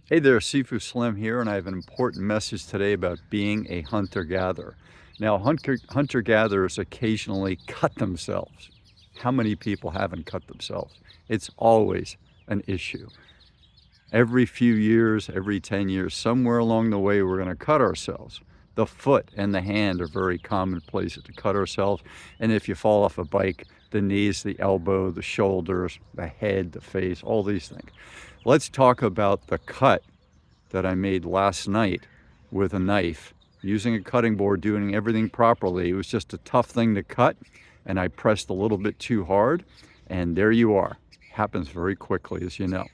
Hey there, Sifu Slim here, and I have an important message today about being a hunter-gatherer. Now, hunter-gatherers occasionally cut themselves. How many people haven't cut themselves? It's always an issue. Every few years, every 10 years, somewhere along the way, we're going to cut ourselves. The foot and the hand are very common places to cut ourselves. And if you fall off a bike, the knees, the elbow, the shoulders, the head, the face, all these things. Let's talk about the cut that I made last night with a knife, using a cutting board, doing everything properly. It was just a tough thing to cut, and I pressed a little bit too hard, and there you are. Happens very quickly, as you know.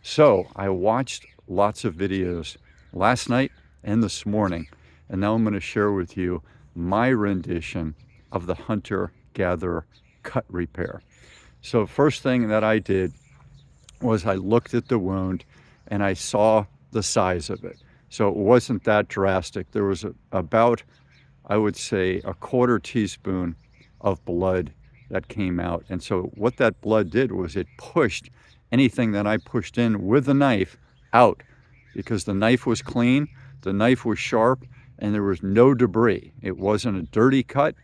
So I watched lots of videos last night and this morning, and now I'm going to share with you my rendition of the hunter-gatherer cut repair. So first thing that I did was I looked at the wound and I saw the size of it. So it wasn't that drastic. There was about, I would say, a quarter teaspoon of blood that came out. And so what that blood did was it pushed anything that I pushed in with the knife out, because the knife was clean, the knife was sharp, and there was no debris. It wasn't a dirty cut.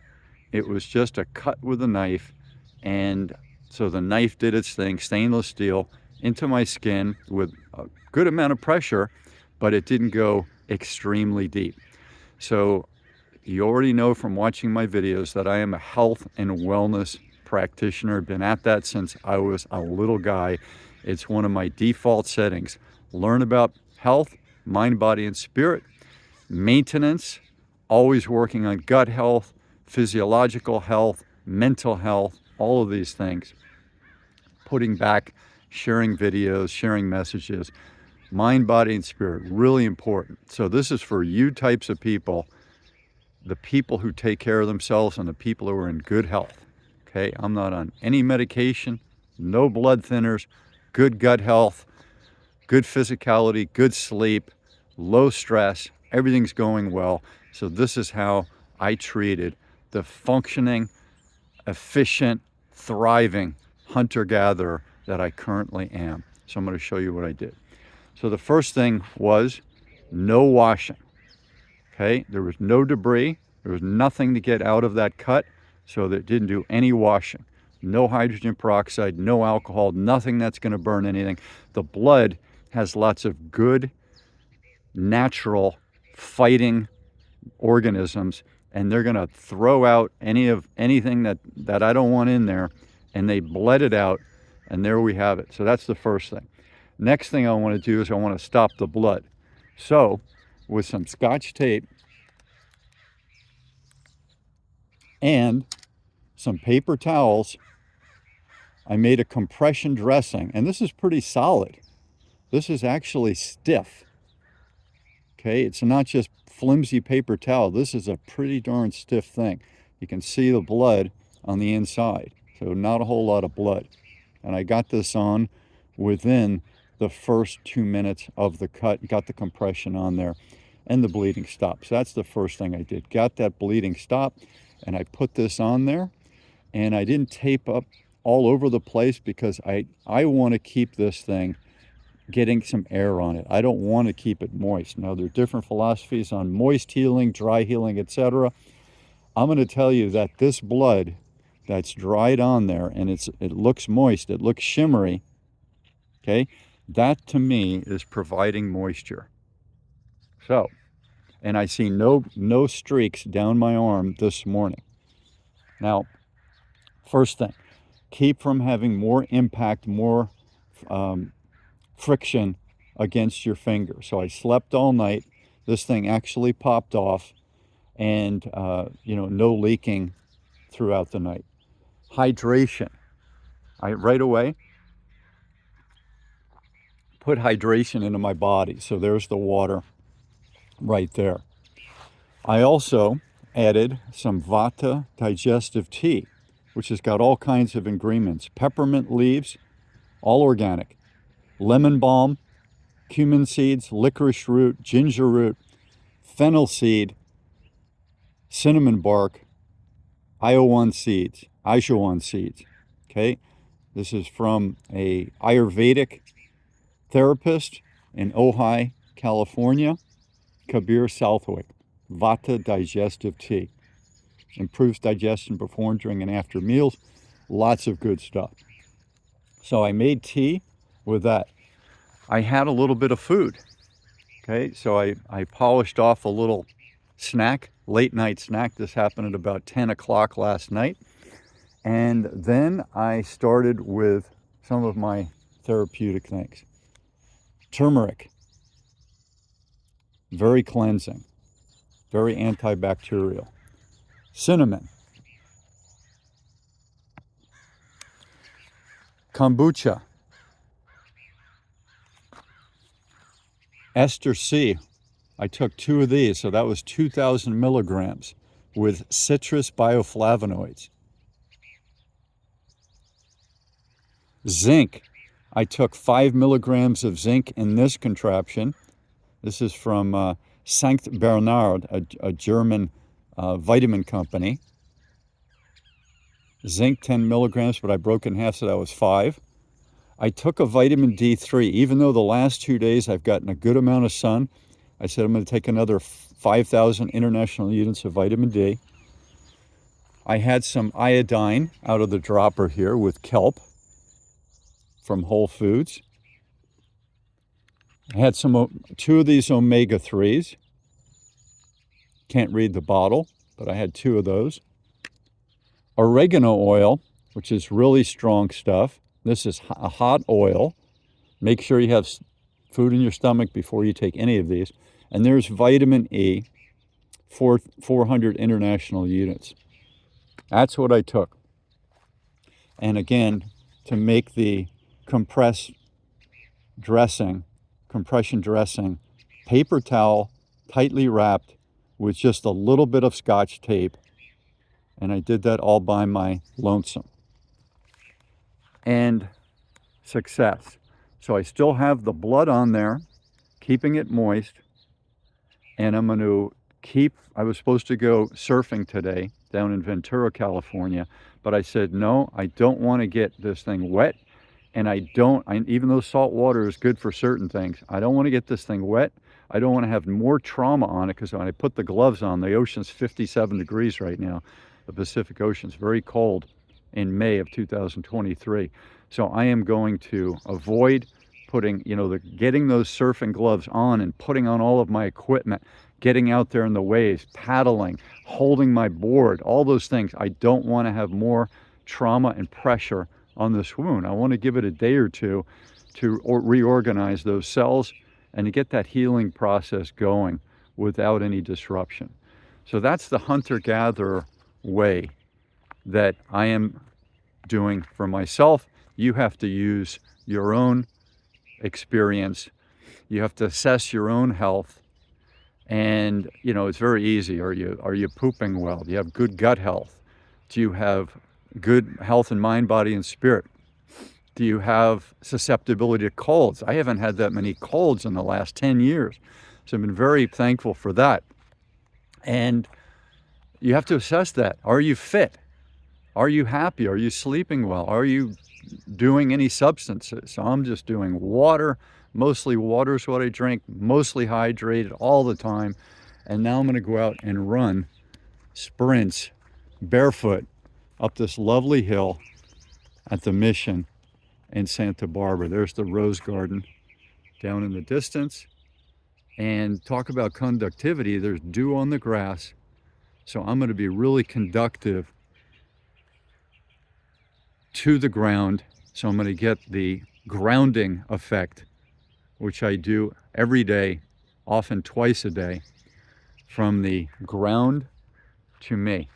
It was just a cut with a knife. And so the knife did its thing, stainless steel, into my skin with a good amount of pressure, but it didn't go extremely deep. So you already know from watching my videos that I am a health and wellness practitioner. Been at that since I was a little guy. It's one of my default settings. Learn about health, mind, body, and spirit, maintenance, always working on gut health, physiological health, mental health, all of these things. Putting back, sharing videos, sharing messages, mind, body, and spirit, really important. So this is for you types of people, the people who take care of themselves and the people who are in good health. Okay, I'm not on any medication, no blood thinners, good gut health, good physicality, good sleep, low stress, everything's going well. So this is how I treated the functioning, efficient, thriving hunter-gatherer that I currently am. So I'm going to show you what I did. So the first thing was no washing. Okay, there was no debris. There was nothing to get out of that cut, so that it didn't do any washing. No hydrogen peroxide, no alcohol, nothing that's going to burn anything. The blood has lots of good, natural, fighting organisms, and they're going to throw out anything that I don't want in there, and they bled it out, and there we have it. So that's the first thing. Next thing I want to do is I want to stop the blood. So with some Scotch tape and some paper towels, I made a compression dressing, and this is pretty solid. This is actually stiff. Okay, it's not just flimsy paper towel. This is a pretty darn stiff thing. You can see the blood on the inside, so not a whole lot of blood. And I got this on within the first 2 minutes of the cut, got the compression on there, and the bleeding stopped. So that's the first thing I did. Got that bleeding stopped, and I put this on there, and I didn't tape up all over the place because I want to keep this thing getting some air on it. I don't want to keep it moist. Now, there are different philosophies on moist healing, dry healing, etc. I'm going to tell you that this blood that's dried on there, and it looks moist, it looks shimmery, okay, that to me is providing moisture. So, and I see no streaks down my arm this morning. Now, first thing, keep from having more impact, more friction against your finger. So I slept all night. This thing actually popped off, and no leaking throughout the night. Hydration. I right away put hydration into my body. So there's the water right there. I also added some Vata digestive tea, which has got all kinds of ingredients. Peppermint leaves, all organic. Lemon balm, cumin seeds, licorice root, ginger root, fennel seed, cinnamon bark, Iowan seeds, okay? This is from a Ayurvedic therapist in Ojai, California, Kabir Southwick, Vata Digestive Tea. Improves digestion before, during, and after meals. Lots of good stuff. So I made tea with that. I had a little bit of food. Okay, so I polished off a little snack, late night snack. This happened at about 10 o'clock last night. And then I started with some of my therapeutic things. Turmeric, very cleansing, very antibacterial. Cinnamon. Kombucha. Ester C. I took 2 of these, so that was 2,000 milligrams with citrus bioflavonoids. Zinc. I took 5 milligrams of zinc in this contraption. This is from Sankt Bernard, a German vitamin company. Zinc 10 milligrams, but I broke in half, so that was 5. I took a vitamin D3. Even though the last 2 days I've gotten a good amount of sun, I said I'm going to take another 5,000 international units of vitamin D. I had some iodine out of the dropper here with kelp from Whole Foods. I had 2 of these omega-3s. Can't read the bottle, but I had 2 of those. Oregano oil, which is really strong stuff. This is a hot oil. Make sure you have food in your stomach before you take any of these. And there's vitamin E, 400 international units. That's what I took. And again, to make the compression dressing, paper towel, tightly wrapped with just a little bit of Scotch tape. And I did that all by my lonesome. And success. So I still have the blood on there, keeping it moist. And I'm going to I was supposed to go surfing today down in Ventura, California. But I said, no, I don't want to get this thing wet. And even though salt water is good for certain things, I don't want to get this thing wet. I don't want to have more trauma on it, because when I put the gloves on, the ocean's 57 degrees right now. The Pacific Ocean's very cold in May of 2023. So I am going to avoid putting, getting those surfing gloves on and putting on all of my equipment, getting out there in the waves, paddling, holding my board, all those things. I don't want to have more trauma and pressure on this wound. I want to give it a day or two to reorganize those cells and to get that healing process going without any disruption. So that's the hunter-gatherer way that I am doing for myself. You have to use your own experience. You have to assess your own health. And, it's very easy. Are you pooping well? Do you have good gut health? Do you have good health in mind, body, and spirit? Do you have susceptibility to colds? I haven't had that many colds in the last 10 years. So I've been very thankful for that. And you have to assess that. Are you fit? Are you happy? Are you sleeping well? Are you doing any substances? So I'm just doing water. Mostly water is what I drink. Mostly hydrated all the time. And now I'm going to go out and run sprints barefoot up this lovely hill at the Mission in Santa Barbara. There's the Rose Garden down in the distance. And talk about conductivity. There's dew on the grass. So I'm going to be really conductive to the ground. So I'm going to get the grounding effect, which I do every day, often twice a day, from the ground to me.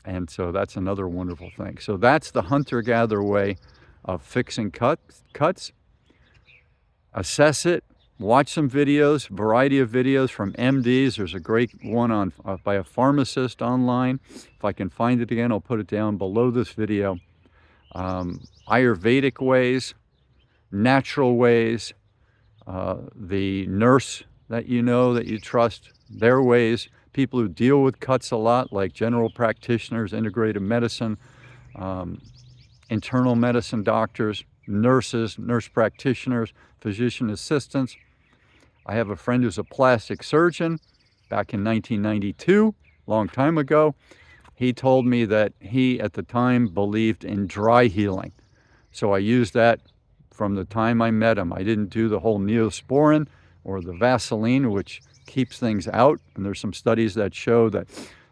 And so that's another wonderful thing. So that's the hunter-gatherer way of fixing cuts. Assess it. Watch some videos, variety of videos from MDs. There's a great one by a pharmacist online. If I can find it again, I'll put it down below this video. Ayurvedic ways, natural ways, the nurse that you trust, their ways, people who deal with cuts a lot, like general practitioners, integrative medicine, internal medicine doctors, nurses, nurse practitioners, physician assistants. I have a friend who's a plastic surgeon. Back in 1992, long time ago, he told me that he, at the time, believed in dry healing. So I used that from the time I met him. I didn't do the whole Neosporin or the Vaseline, which keeps things out. And there's some studies that show that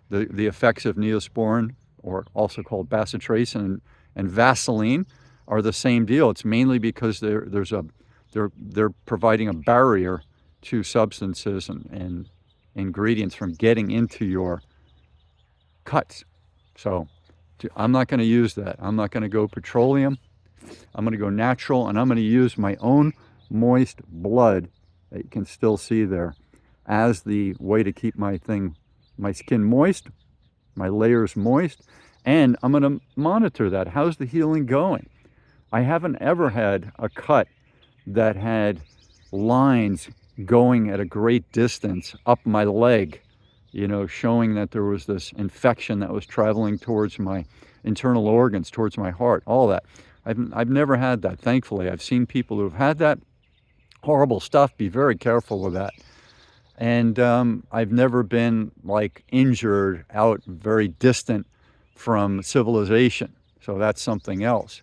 the effects of Neosporin, or also called bacitracin, and Vaseline are the same deal. It's mainly because they're providing a barrier to substances and ingredients from getting into your cuts. So I'm not going to use that. I'm not going to go petroleum. I'm going to go natural, and I'm going to use my own moist blood that you can still see there as the way to keep my skin moist, my layers moist, and I'm going to monitor that. How's the healing going? I haven't ever had a cut that had lines going at a great distance up my leg, showing that there was this infection that was traveling towards my internal organs, towards my heart, all that. I've never had that, thankfully. I've seen people who've had that. Horrible stuff. Be very careful with that. And I've never been injured out very distant from civilization. So that's something else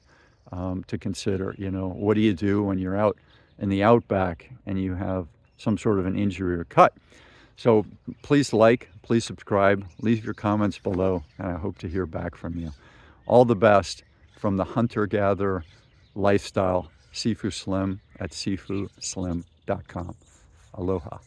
to consider. What do you do when you're out in the outback and you have some sort of an injury or cut? So please please subscribe, leave your comments below, and I hope to hear back from you. All the best from the hunter-gatherer lifestyle, Sifu Slim at sifuslim.com. Aloha.